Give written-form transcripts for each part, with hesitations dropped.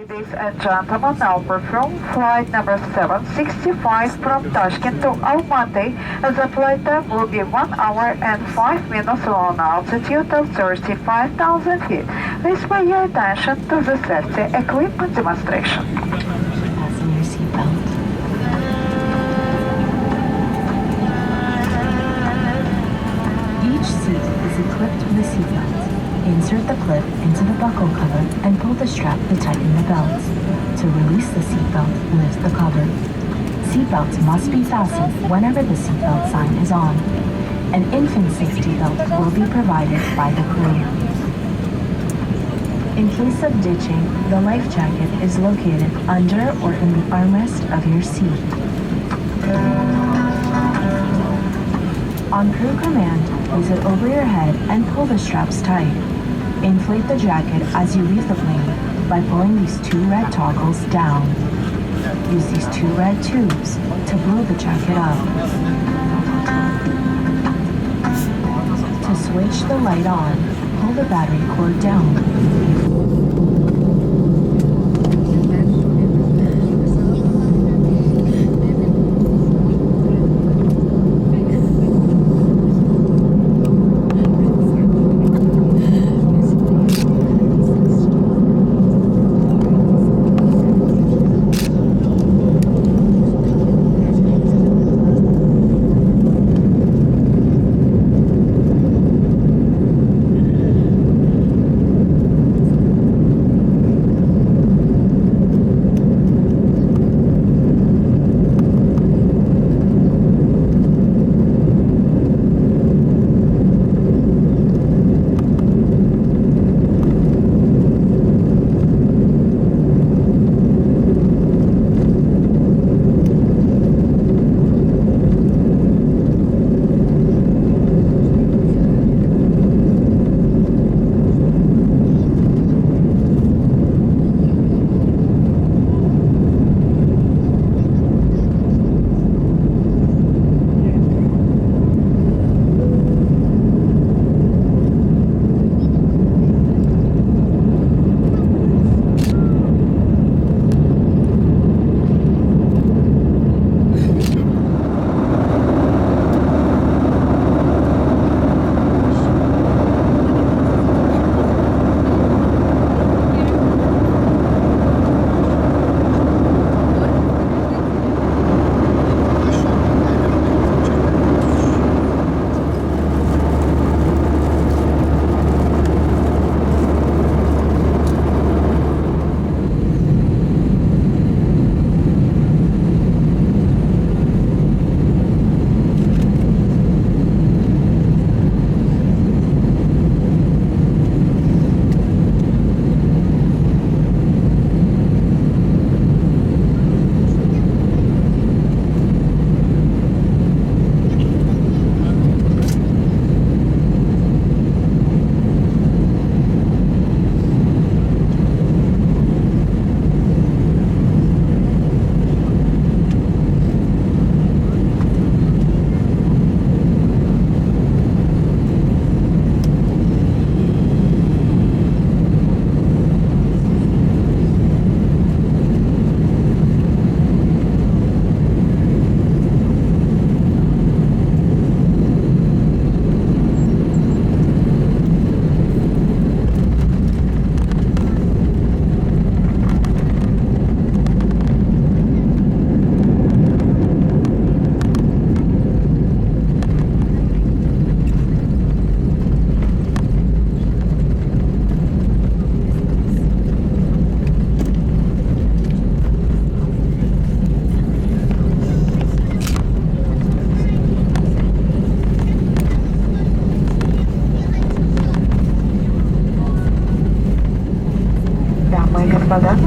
Ladies and gentlemen, now perform flight number 765 from Tashkent to Almaty. The flight time will be 1 hour and 5 minutes on altitude of 35,000 feet. Please pay your attention to the safety equipment demonstration. Fasten your seatbelt. Each seat is equipped with a seatbelt. Insert the clip into the buckle cover and pull the strap to tighten the belt. To release the seatbelt, lift the cover. Seatbelts must be fastened whenever the seatbelt sign is on. An infant safety belt will be provided by the crew. In case of ditching, the life jacket is located under or in the armrest of your seat. On crew command, place it over your head and pull the straps tight. Inflate the jacket as you leave the plane by pulling these two red toggles down. Use these two red tubes to blow the jacket up. To switch the light on, pull the battery cord down.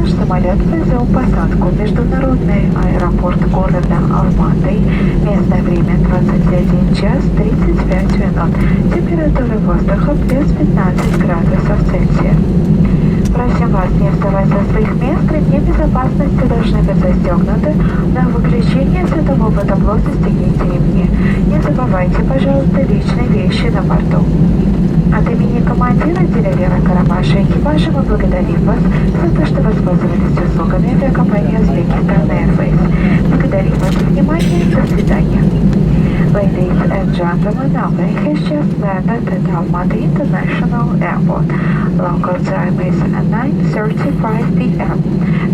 Ваш самолет произвел посадку в международный аэропорт города Almaty. Местное время 21 час 35 минут. Температура воздуха плюс 15 градусов Цельсия. Просим вас не вставать со своих мест, ремни безопасности должны быть застегнуты. На выключение светового табло застегните ремни. Не забывайте, пожалуйста, личные вещи на борту. От имени командира директора Карабаша экипажа мы благодарим вас за то, что воспользовались услугами авиакомпании Uzbekistan Airways. Благодарим вас за внимание. До свидания. Ladies and gentlemen, our plane has just landed at Almaty International Airport. Local time is 9:35 p.m.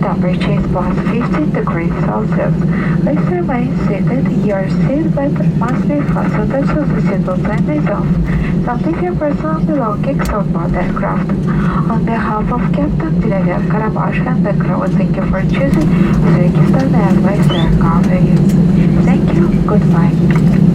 Temperature is plus 15 degrees Celsius. Please remain seated. Your seatbelt must be fastened until the seatbelt sign is off. Don't leave your personal belongings on board aircraft. On behalf of Captain Dilever Karabash and the crew, thank you for choosing Uzbekistan Airways Air Cargo. Thank you. Goodbye.